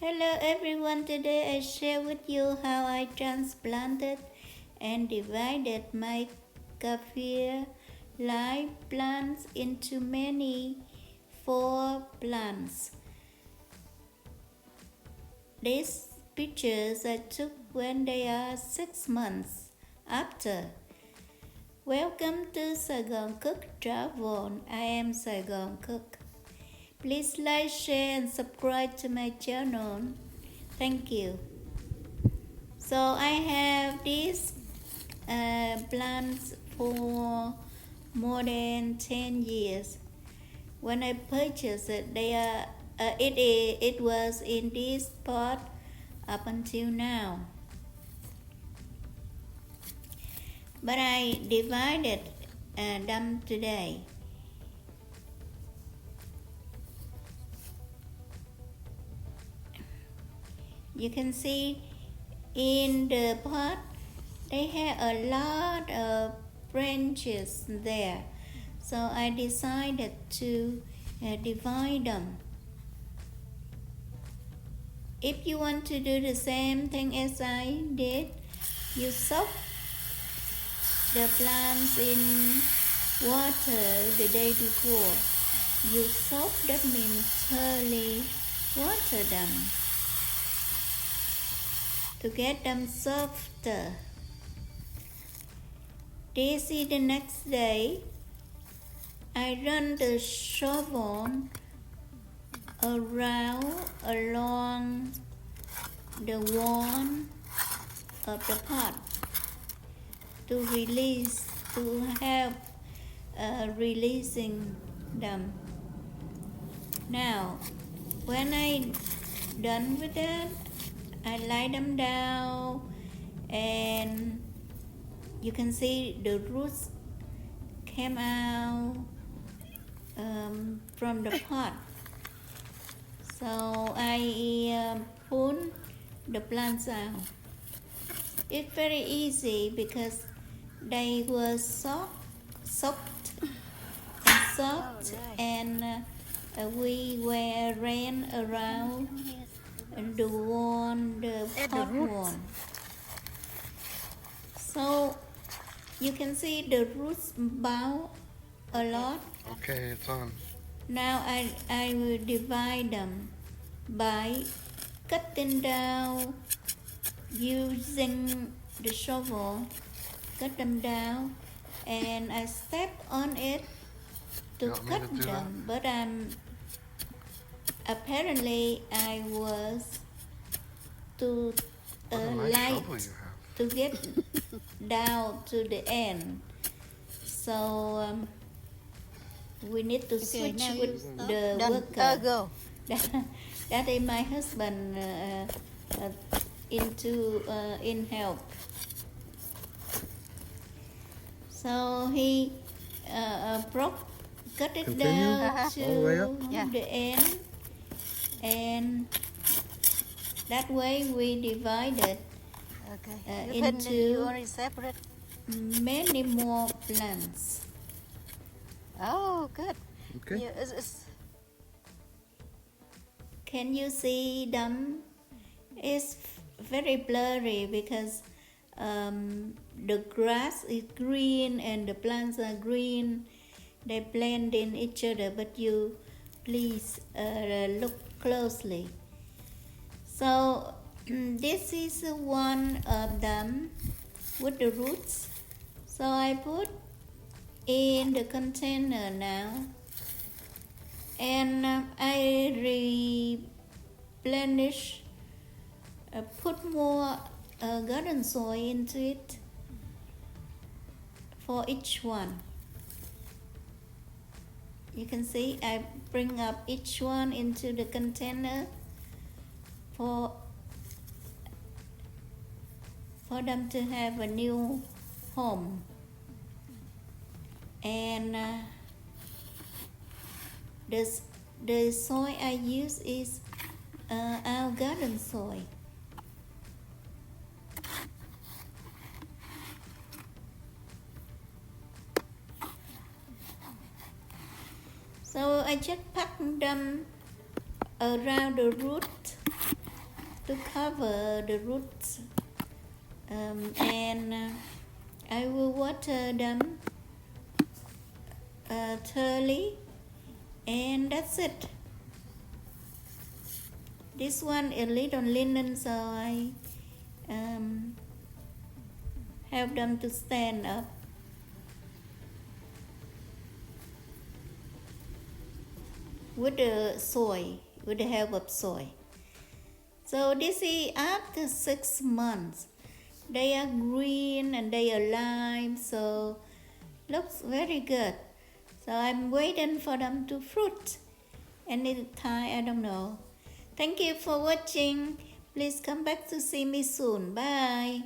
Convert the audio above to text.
Hello everyone, today I share with you how I transplanted and divided my kafir live plants into many 4 plants. These pictures I took when they are 6 months after. Welcome to SaigoncookTravel. I am Saigon Cook. Please like, share and subscribe to my channel. Thank you. So I have these plants for more than 10 years. When I purchased it, it was in this pot up until now. But I divided them today. You can see in the pot they have a lot of branches there, so I decided to divide them. If you want to do the same thing as I did, you soak the plants in water the day before. You soak, that means thoroughly water them to get them softer. This is the next day. I run the shovel along the wall of the pot to help releasing them. Now, when I done with that, I lay them down and you can see the roots came out from the pot. So I pull the plants out. It's very easy because they were soaked and soft, and we were ran around the pot wall. So you can see the roots bow a lot. Okay, it's on. Now I will divide them by cutting down using the shovel. Cut them down, and I step on it to cut them. But apparently I was too light to get down to the end. So we need to switch with the worker. Go. That is my husband in help. So he cut it down to the end, and that way we divided into many more plants. Oh, good. Okay. Can you see them? It's very blurry because the grass is green and the plants are green. They blend in each other, but you please look closely. So this is one of them with the roots. So I put in the container now, and I replenish, put more garden soil into it for each one. You can see I bring up each one into the container for them to have a new home. And the soil I use is our garden soil. So I just pack them around the root to cover the roots, and I will water them thoroughly, and that's it. This one is little linen, so I help them to stand up. With the help of soil. So this is after 6 months. They are green and they are alive, so looks very good. So I'm waiting for them to fruit. Any time, I don't know. Thank you for watching. Please come back to see me soon. Bye.